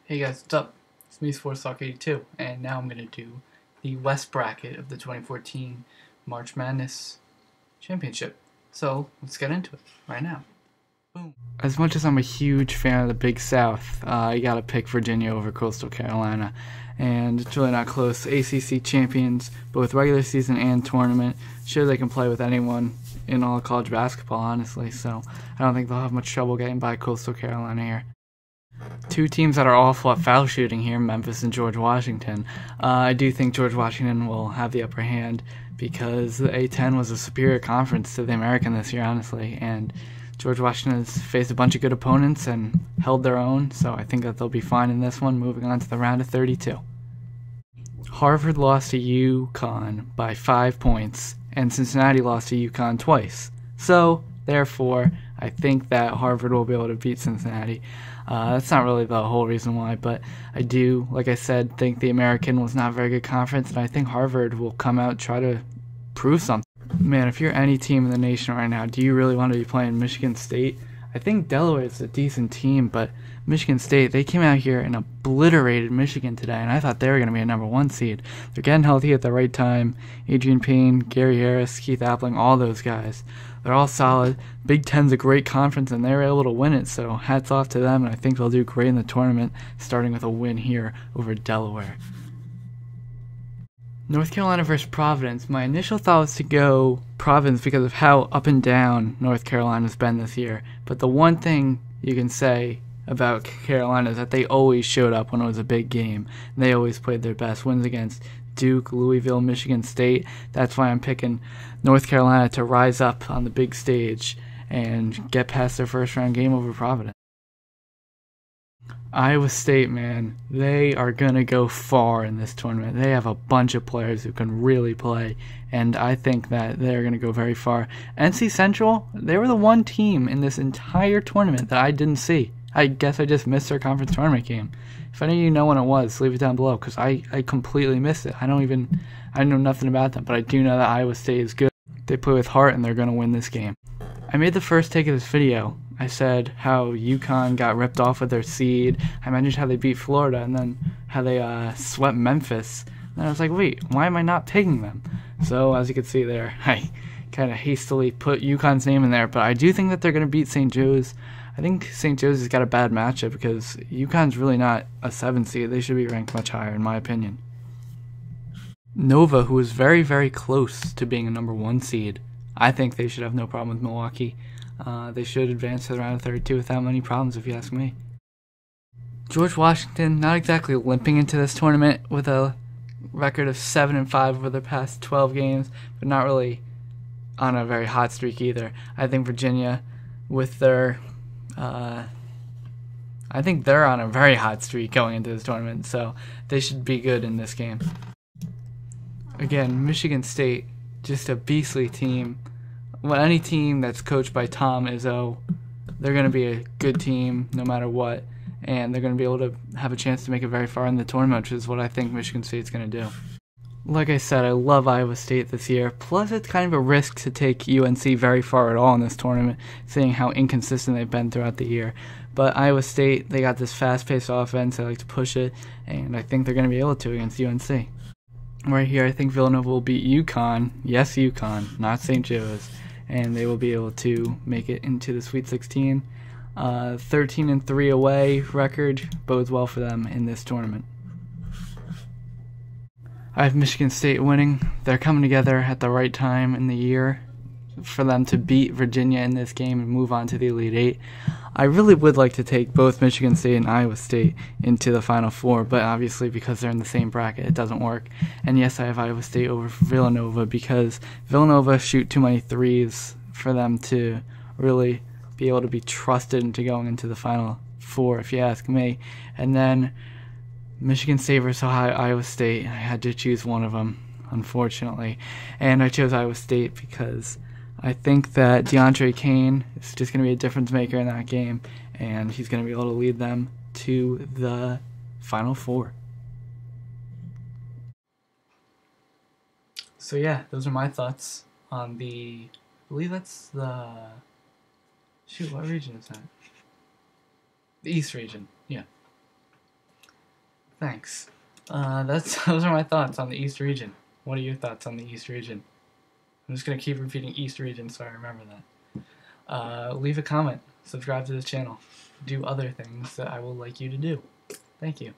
Hey guys, what's up? It's me, SportsTalk82, and now I'm going to do the West bracket of the 2014 March Madness Championship. So, let's get into it right now. Boom. As much as I'm a huge fan of the Big South, you gotta pick Virginia over Coastal Carolina, and it's really not close. ACC champions, both regular season and tournament. Sure, they can play with anyone in all college basketball, honestly, so I don't think they'll have much trouble getting by Coastal Carolina here. Two teams that are awful at foul shooting here, Memphis and George Washington. I do think George Washington will have the upper hand because the A-10 was a superior conference to the American this year, honestly, and George Washington has faced a bunch of good opponents and held their own, so I think that they'll be fine in this one, moving on to the round of 32. Harvard lost to UConn by 5 points, and Cincinnati lost to UConn twice. So, therefore, I think that Harvard will be able to beat Cincinnati. That's not really the whole reason why, but I do, like I said, think the American was not a very good conference, and I think Harvard will come out and try to prove something. Man, if you're any team in the nation right now, do you really want to be playing Michigan State? I think Delaware is a decent team, but Michigan State, they came out here and obliterated Michigan today, and I thought they were going to be a #1 seed. They're getting healthy at the right time. Adrian Payne, Gary Harris, Keith Appling, all those guys. They're all solid. Big Ten's a great conference, and they were able to win it, so hats off to them, and I think they'll do great in the tournament, starting with a win here over Delaware. North Carolina versus Providence. My initial thought was to go Providence because of how up and down North Carolina's been this year. But the one thing you can say about Carolina is that they always showed up when it was a big game. And they always played their best. Wins against Duke, Louisville, Michigan State. That's why I'm picking North Carolina to rise up on the big stage and get past their first round game over Providence. Iowa State, man, they are going to go far in this tournament. They have a bunch of players who can really play, and I think that they're going to go very far. NC Central, they were the one team in this entire tournament that I didn't see. I guess I just missed their conference tournament game. If any of you know when it was, leave it down below, because I completely missed it. I know nothing about them, but I do know that Iowa State is good. They play with heart, and they're going to win this game. I made the first take of this video. I said how UConn got ripped off with their seed. I mentioned how they beat Florida and then how they swept Memphis. And I was like, wait, why am I not picking them? So, as you can see there, I kind of hastily put UConn's name in there. But I do think that they're going to beat St. Joe's. I think St. Joe's has got a bad matchup because UConn's really not a 7 seed. They should be ranked much higher, in my opinion. Nova, who was very, very close to being a #1 seed, I think they should have no problem with Milwaukee. They should advance to the round of 32 without many problems, if you ask me. George Washington, not exactly limping into this tournament with a record of 7-5 over the past 12 games, but not really on a very hot streak either. I think Virginia, with their, I think they're on a very hot streak going into this tournament, so they should be good in this game. Again, Michigan State, just a beastly team. Well, any team that's coached by Tom Izzo, they're going to be a good team no matter what, and they're going to be able to have a chance to make it very far in the tournament, which is what I think Michigan State's going to do. Like I said, I love Iowa State this year, plus it's kind of a risk to take UNC very far at all in this tournament, seeing how inconsistent they've been throughout the year. But Iowa State, they got this fast-paced offense, they like to push it, and I think they're going to be able to against UNC. Right here, I think Villanova will beat UConn, yes UConn, not St. Joe's, and they will be able to make it into the Sweet 16. 13-3 away record bodes well for them in this tournament. I have Michigan State winning. They're coming together at the right time in the year for them to beat Virginia in this game and move on to the Elite Eight. I really would like to take both Michigan State and Iowa State into the Final Four, but obviously because they're in the same bracket, it doesn't work. And yes, I have Iowa State over Villanova because Villanova shoot too many threes for them to really be able to be trusted into going into the Final Four, if you ask me. And then Michigan State versus Iowa State, I had to choose one of them, unfortunately. And I chose Iowa State because I think that DeAndre Kane is just going to be a difference maker in that game, and he's going to be able to lead them to the Final Four. So yeah, those are my thoughts on the, I believe that's the, shoot, what region is that? The East region, yeah. Thanks. Those are my thoughts on the East region. What are your thoughts on the East region? I'm just gonna keep repeating East region so I remember that. Leave a comment, subscribe to this channel, do other things that I will like you to do. Thank you.